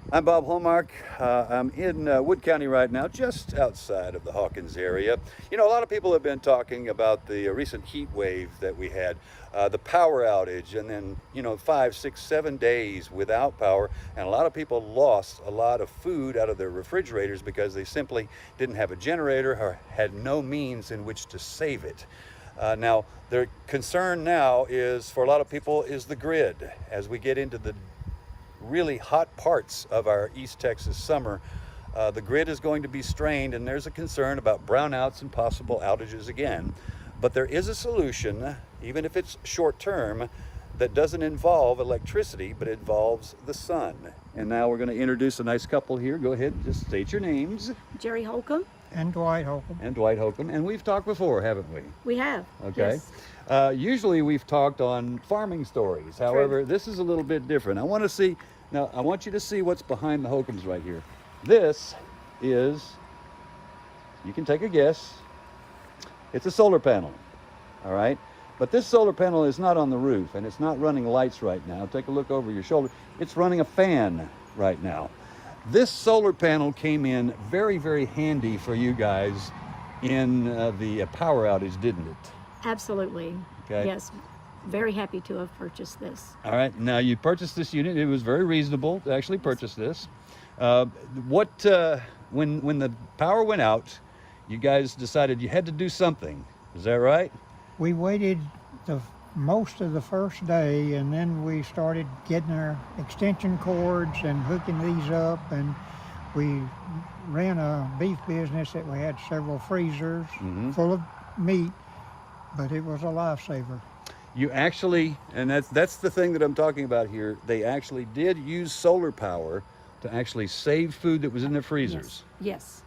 I'm Bob Hallmark. I'm in Wood County right now, just outside of the Hawkins area. You know, a lot of people have been talking about the recent heat wave that we had, the power outage, and then, 5, 6, 7 days without power. And a lot of people lost a lot of food out of their refrigerators because they simply didn't have a generator or had no means in which to save it. Now, their concern now is, for a lot of people, is the grid. As we get into the really hot parts of our East Texas summer, the grid is going to be strained, and there's a concern about brownouts and possible outages again. But there is a solution, even if it's short term, that doesn't involve electricity, but involves the sun. And now we're going to introduce a nice couple here. Go ahead and just state your names. Jerry Holcomb. And Dwight Holcomb. And Dwight Holcomb. And we've talked before, haven't we? We have. Okay. Yes. Usually we've talked on farming stories. However, this is a little bit different. I want you to see what's behind the Holcombs right here. This is, you can take a guess, it's a solar panel, all right? But this solar panel is not on the roof, and it's not running lights right now. Take a look over your shoulder. It's running a fan right now. This solar panel came in very, very handy for you guys in the power outage, didn't it? Absolutely. Okay. Yes. Very happy to have purchased this. All right. Now, you purchased this unit. It was very reasonable to actually purchase this. When the power went out, you guys decided you had to do something. Is that right? We waited most of the first day, and then we started getting our extension cords and hooking these up, and we ran a beef business that we had several freezers full of meat, but it was a lifesaver. You actually, and that's the thing that I'm talking about here, they actually did use solar power to actually save food that was in the freezers. Yes.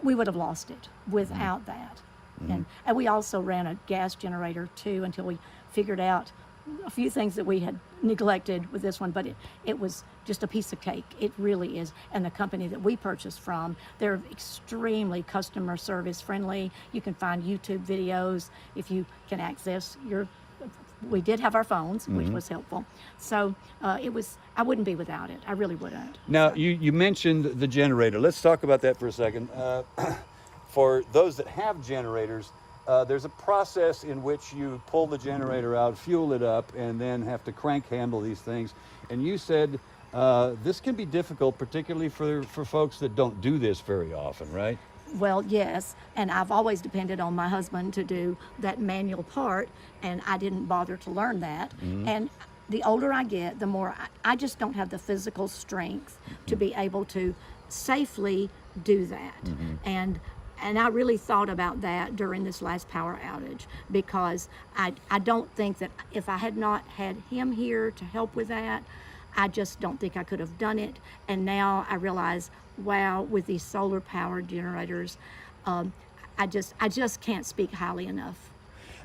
We would have lost it without that. And we also ran a gas generator too until we figured out a few things that we had neglected with this one, but it was just a piece of cake. It really is. And the company that we purchased from, they're extremely customer service friendly. You can find YouTube videos if you can access we did have our phones, which was helpful. So I wouldn't be without it. I really wouldn't. Now, you mentioned the generator. Let's talk about that for a second. For those that have generators, there's a process in which you pull the generator out, fuel it up, and then have to crank handle these things. And you said this can be difficult, particularly for folks that don't do this very often, right? Well, yes, and I've always depended on my husband to do that manual part, and I didn't bother to learn that. And the older I get, the more I just don't have the physical strength to be able to safely do that. And I really thought about that during this last power outage, because I don't think that if I had not had him here to help with that, I just don't think I could have done it. And now I realize, wow, with these solar power generators, I just can't speak highly enough.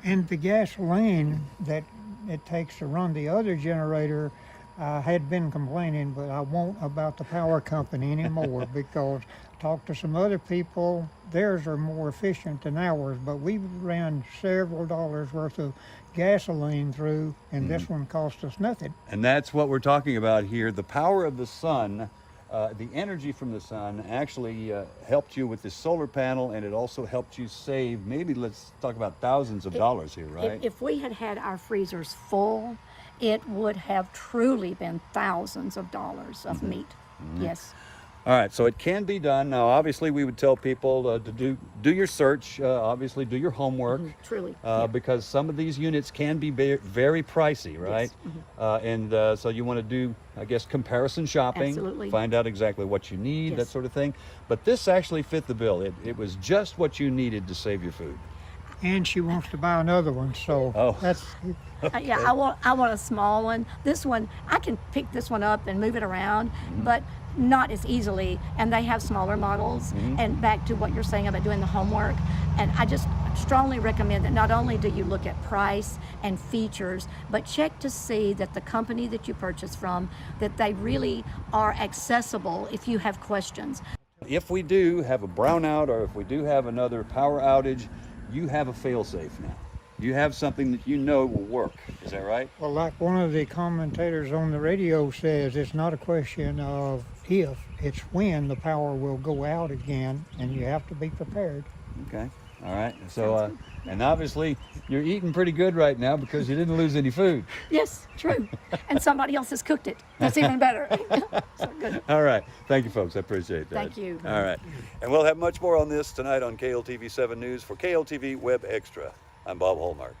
And the gasoline that it takes to run the other generator, I had been complaining, but I won't about the power company anymore because talked to some other people, theirs are more efficient than ours, but we ran several dollars worth of gasoline through, and this one cost us nothing. And that's what we're talking about here. The power of the sun, the energy from the sun actually helped you with this solar panel, and it also helped you save, maybe let's talk about thousands of dollars here, right? If we had had our freezers full, it would have truly been thousands of dollars of meat. Yes. All right, so it can be done. Now, obviously, we would tell people to do your search, obviously do your homework. Truly. Because some of these units can be very pricey, right? Yes. So you want to do, I guess, comparison shopping. Absolutely. Find out exactly what you need, Yes. that sort of thing. But this actually fit the bill. It was just what you needed to save your food. And she wants to buy another one, so that's... Yeah, I want a small one. This one, I can pick this one up and move it around, but not as easily. And they have smaller models. And back to what you're saying about doing the homework, and I just strongly recommend that not only do you look at price and features, but check to see that the company that you purchase from, that they really are accessible if you have questions. If we do have a brownout, or if we do have another power outage, you have a fail-safe now. you have something that you know will work. Is that right? Well, like one of the commentators on the radio says, it's not a question of if, it's when the power will go out again, and you have to be prepared. Okay. All right. So, and obviously you're eating pretty good right now because you didn't lose any food. Yes, true. And somebody else has cooked it. That's even better. So good. All right. Thank you, folks. I appreciate that. Thank you. All right. And we'll have much more on this tonight on KLTV 7 News. For KLTV Web Extra, I'm Bob Hallmark.